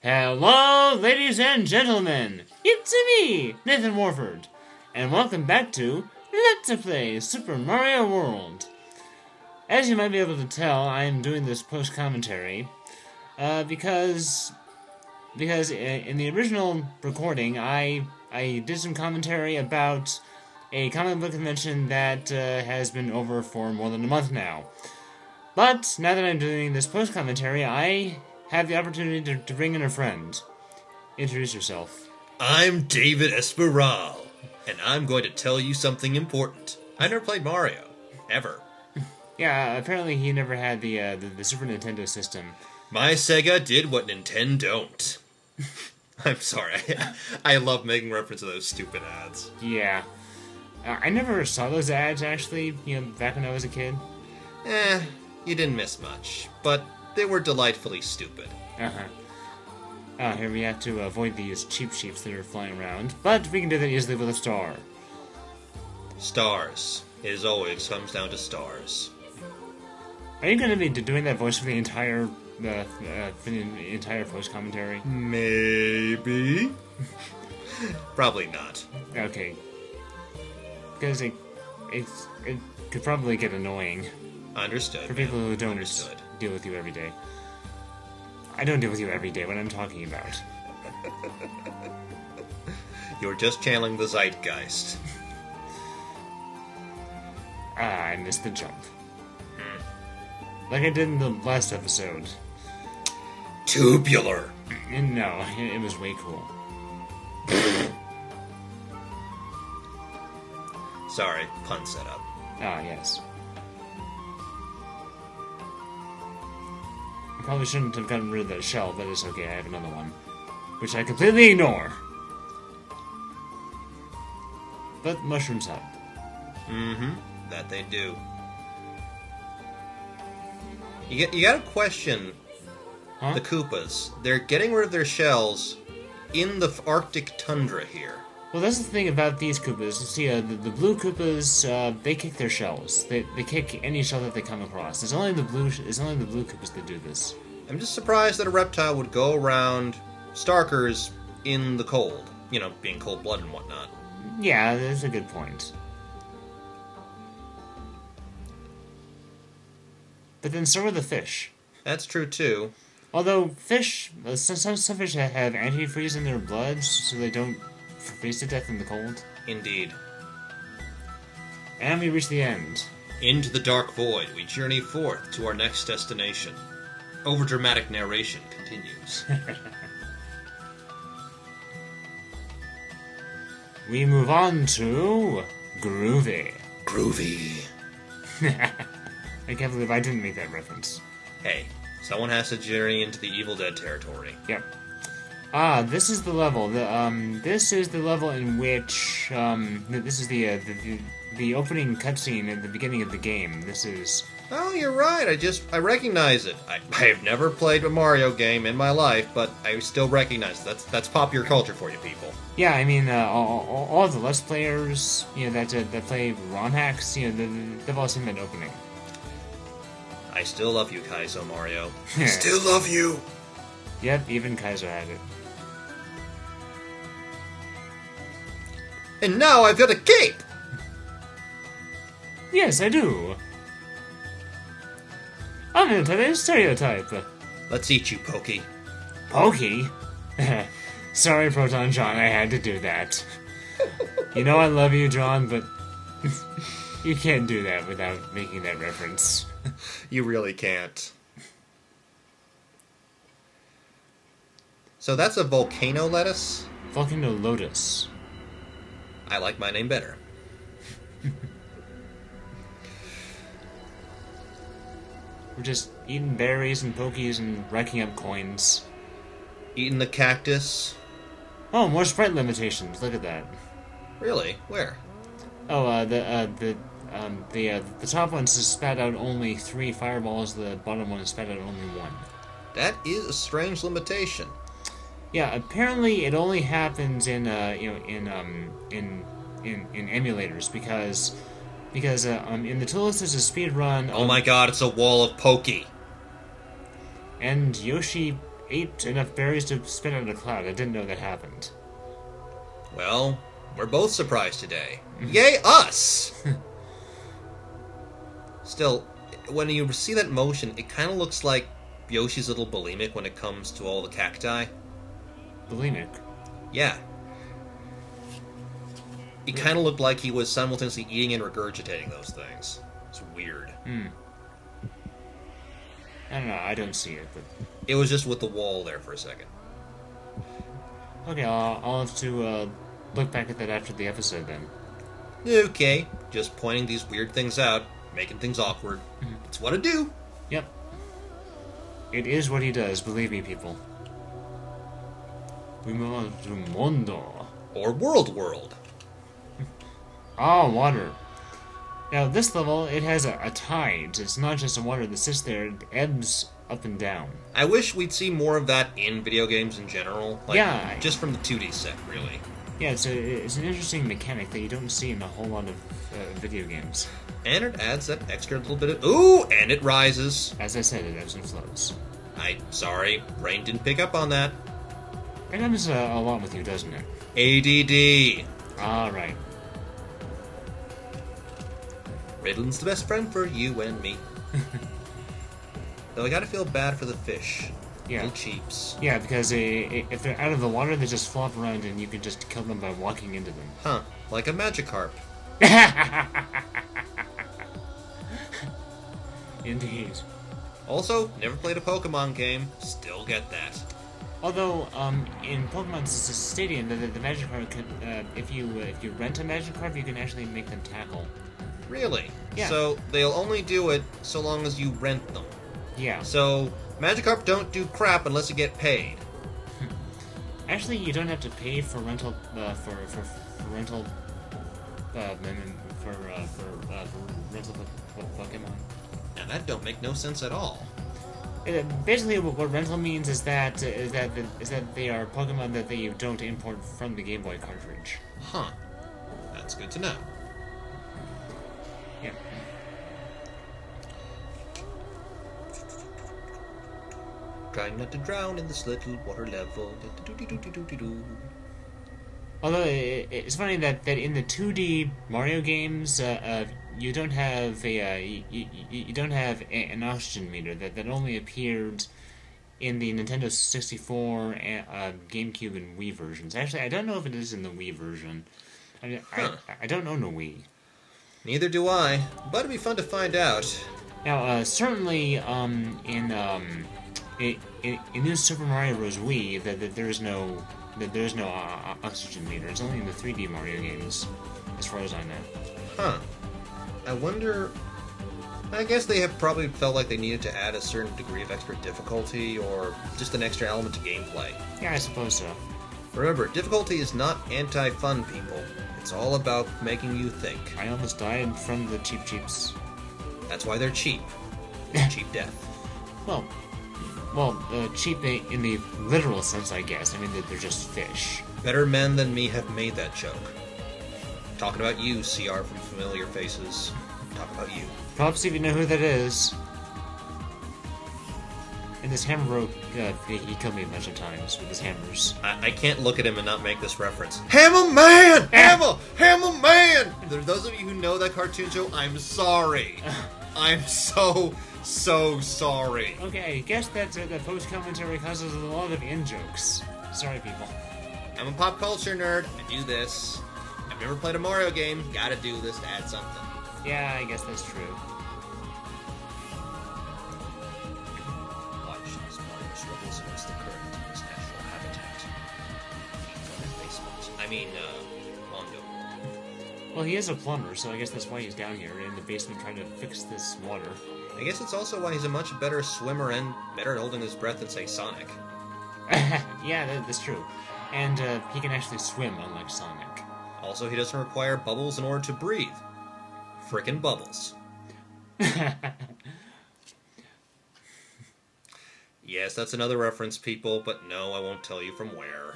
Hello, ladies and gentlemen! It's me, Nathan Warford, and welcome back to Let's Play Super Mario World. As you might be able to tell, I am doing this post-commentary because in the original recording, I did some commentary about a comic book convention that has been over for more than a month now. But now that I'm doing this post-commentary, I have the opportunity to bring in a friend. Introduce yourself. I'm David Espiral, and I'm going to tell you something important. I never played Mario. Ever. Yeah, apparently he never had the Super Nintendo system. My Sega did what Nintendo don't. I'm sorry. I love making reference to those stupid ads. Yeah. I never saw those ads, actually, back when I was a kid. You didn't miss much, but they were delightfully stupid. Here we have to avoid these cheap sheeps that are flying around, but we can do that easily with a star. Stars. It always comes down to stars. Are you going to be doing that voice for the entire post commentary? Maybe. Probably not. Okay. Because it could probably get annoying. Understood. For people who don't Understood. deal with you every day. I don't deal with you every day. What I'm talking about. You're just channeling the zeitgeist. I missed the jump. Like I did in the last episode. Tubular. And no, it was way cool. Sorry, pun setup. Ah, yes. I probably shouldn't have gotten rid of that shell, but it's okay, I have another one. Which I completely ignore. But mushrooms help. That they do. You gotta question the Koopas. They're getting rid of their shells in the Arctic tundra here. Well, that's the thing about these Koopas. You see, the blue Koopas, they kick their shells. They kick any shell that they come across. It's only the blue Koopas that do this. I'm just surprised that a reptile would go around Starkers in the cold. You know, being cold-blooded and whatnot. Yeah, that's a good point. But then so are the fish. That's true, too. Although fish, some fish have antifreeze in their blood, so they don't freeze to death in the cold. Indeed. And we reach the end. Into the dark void, we journey forth to our next destination. Overdramatic narration continues. We move on to Groovy. Groovy. I can't believe I didn't make that reference. Hey, someone has to journey into the Evil Dead territory. Yep. This is the level. This is the level in which this is the opening cutscene at the beginning of the game. This is. Oh, you're right. I recognize it. I have never played a Mario game in my life, but I still recognize it. That's popular culture for you people. Yeah, I mean, all of the Let's Players, that play ROM hacks, they've all seen that opening. I still love you, Kaizo Mario. Still love you. Yep, even Kaiser had it. And now I've got a cape! Yes, I do. I'm an Italian stereotype. Let's eat you, Pokey. Pokey? Sorry, Proton John, I had to do that. You know I love you, John, but you can't do that without making that reference. You really can't. So that's a volcano lettuce? Volcano Lotus. I like my name better. We're just eating berries and pokies and racking up coins. Eating the cactus? Oh, more sprite limitations. Look at that. Really? Where? Oh, the top one says spat out only 3 fireballs. The bottom one spat out only 1. That is a strange limitation. Yeah, apparently it only happens in emulators because in the tools there's a speed run. Oh my god, it's a wall of Pokey. And Yoshi ate enough berries to spit out a cloud. I didn't know that happened. Well, we're both surprised today. Yay, us! Still, when you see that motion, it kind of looks like Yoshi's little bulimic when it comes to all the cacti. Bulimic? Yeah. It kind of looked like he was simultaneously eating and regurgitating those things. It's weird. I don't know, I don't see it, but... It was just with the wall there for a second. Okay, I'll have to look back at that after the episode then. Okay, just pointing these weird things out, making things awkward. It's what I do. Yep. It is what he does, believe me, people. We move to Mondo. Or World. Ah, water. Now, this level, it has a tide. It's not just a water that sits there, it ebbs up and down. I wish we'd see more of that in video games in general. Like, yeah. Just from the 2D set, really. Yeah, it's an interesting mechanic that you don't see in a whole lot of video games. And it adds that extra little bit of... Ooh! And it rises. As I said, it ebbs and flows. Sorry, brain didn't pick up on that. It comes a lot with you, doesn't it? ADD. Alright. Riddlin's the best friend for you and me. Though I gotta feel bad for the fish. Yeah. Little cheaps. Yeah, because if they're out of the water, they just flop around and you can just kill them by walking into them. Huh. Like a Magikarp. Indeed. Also, never played a Pokemon game. Still get that. Although, in Pokemon Stadium, the Magikarp can, if you rent a Magikarp, you can actually make them tackle. Really? Yeah. So, they'll only do it so long as you rent them. Yeah. So, Magikarp don't do crap unless you get paid. Actually, you don't have to pay for rental, for rental, for rental Pokemon. Now that don't make no sense at all. Basically, what rental means is that they are Pokemon that you don't import from the Game Boy cartridge. Huh. That's good to know. Yeah. Trying not to drown in this little water level. Although it's funny that in the 2D Mario games, you don't have you don't have an oxygen meter that only appeared in the Nintendo 64, GameCube, and Wii versions. Actually, I don't know if it is in the Wii version. I don't own a Wii. Neither do I, but it'd be fun to find out. Now, certainly, in New Super Mario Bros. Wii, that there's no oxygen meter. It's only in the 3D Mario games, as far as I know. Huh. I wonder... I guess they have probably felt like they needed to add a certain degree of extra difficulty, or just an extra element to gameplay. Yeah, I suppose so. Remember, difficulty is not anti-fun, people. It's all about making you think. I almost died from the cheeps. That's why they're cheap. Cheap death. Well, cheap in the literal sense, I guess. I mean, they're just fish. Better men than me have made that joke. Talking about you, CR from Familiar Faces. Talk about you. Props if you know who that is. And this hammer rope, he killed me a bunch of times with his hammers. I can't look at him and not make this reference. Hammer Man! Hammer Man! Those of you who know that cartoon show, I'm sorry. I'm so sorry. Okay, I guess that the post-commentary causes a lot of in-jokes. Sorry, people. I'm a pop culture nerd. I do this. I've never played a Mario game. Gotta do this to add something. Yeah, I guess that's true. Watch as Mario struggles against the current in his natural habitat. Mondo. Well, he is a plumber, so I guess that's why he's down here in the basement trying to fix this water. I guess it's also why he's a much better swimmer and better at holding his breath than, say, Sonic. Yeah, that's true. And he can actually swim, unlike Sonic. Also, he doesn't require bubbles in order to breathe. Frickin' bubbles. Yes, that's another reference, people, but no, I won't tell you from where.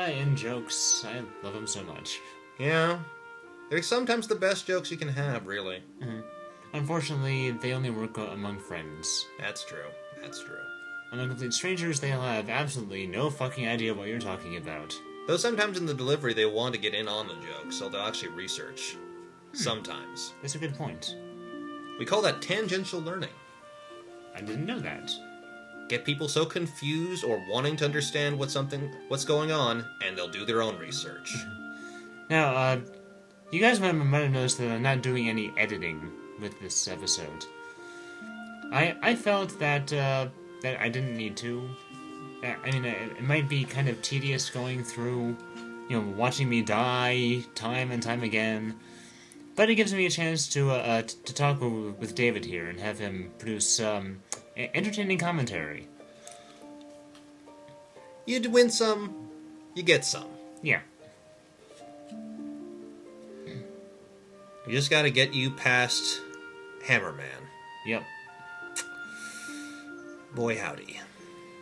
In jokes. I love them so much. Yeah. They're sometimes the best jokes you can have, really. Mm-hmm. Unfortunately, they only work among friends. That's true. That's true. Among complete strangers, they'll have absolutely no fucking idea what you're talking about. Though sometimes in the delivery they want to get in on the joke, so they'll actually research. Sometimes. That's a good point. We call that tangential learning. I didn't know that. Get people so confused or wanting to understand what's going on, and they'll do their own research. Now, you guys might have noticed that I'm not doing any editing with this episode. I felt that that I didn't need to. I mean, it might be kind of tedious going through, watching me die time and time again, but it gives me a chance to talk with David here and have him produce entertaining commentary. You'd win some, you get some. Yeah. We just gotta get you past Hammerman. Yep. Boy howdy.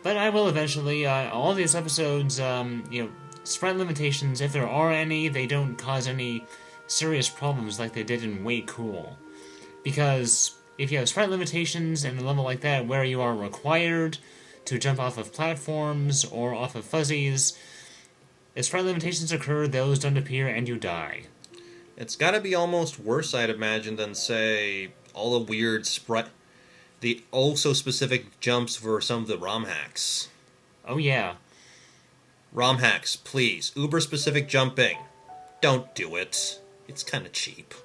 But I will eventually. All these episodes, sprite limitations, if there are any, they don't cause any serious problems like they did in Way Cool. Because if you have sprite limitations in a level like that where you are required to jump off of platforms or off of fuzzies, if sprite limitations occur, those don't appear and you die. It's gotta be almost worse, I'd imagine, than, say, all the weird the oh-so-specific jumps for some of the ROM hacks. Oh, yeah. ROM hacks, please. Uber-specific jumping. Don't do it. It's kinda cheap.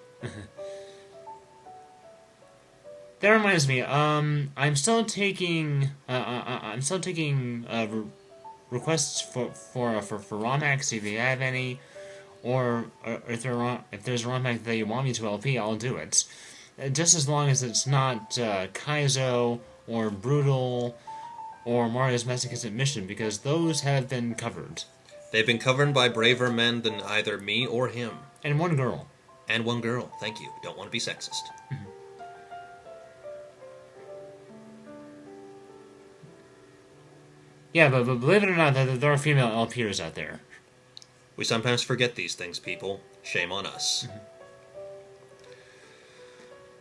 That reminds me, I'm still taking requests for ROM hacks if you have any, or if there's a ROM hack that you want me to LP, I'll do it. Just as long as it's not Kaizo or Brutal or Mario's Masochistic Mission, because those have been covered. They've been covered by braver men than either me or him. And one girl. And one girl, thank you. Don't want to be sexist. Yeah, but believe it or not, there are female LPers out there. We sometimes forget these things, people. Shame on us.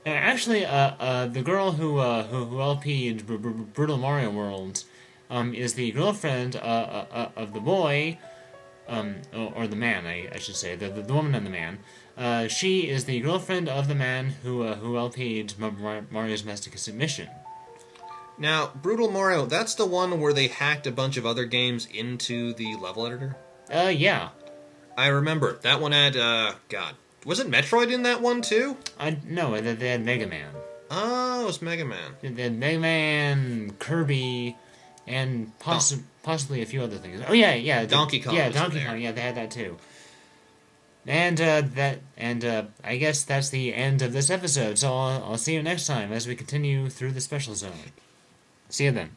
Actually, the girl who LP'd Brutal Mario World is the girlfriend of the boy, or the man, I should say, the woman and the man. She is the girlfriend of the man who LP'd Mario's Masochistic Mission. Now, Brutal Mario, that's the one where they hacked a bunch of other games into the level editor? Yeah. I remember. That one had, God. Was it Metroid in that one, too? No, they had Mega Man. Oh, it was Mega Man. They had Mega Man, Kirby, and possibly a few other things. Oh, yeah. Donkey Kong. Yeah, Donkey Kong, yeah, they had that, too. And I guess that's the end of this episode, so I'll see you next time as we continue through the special zone. See you then.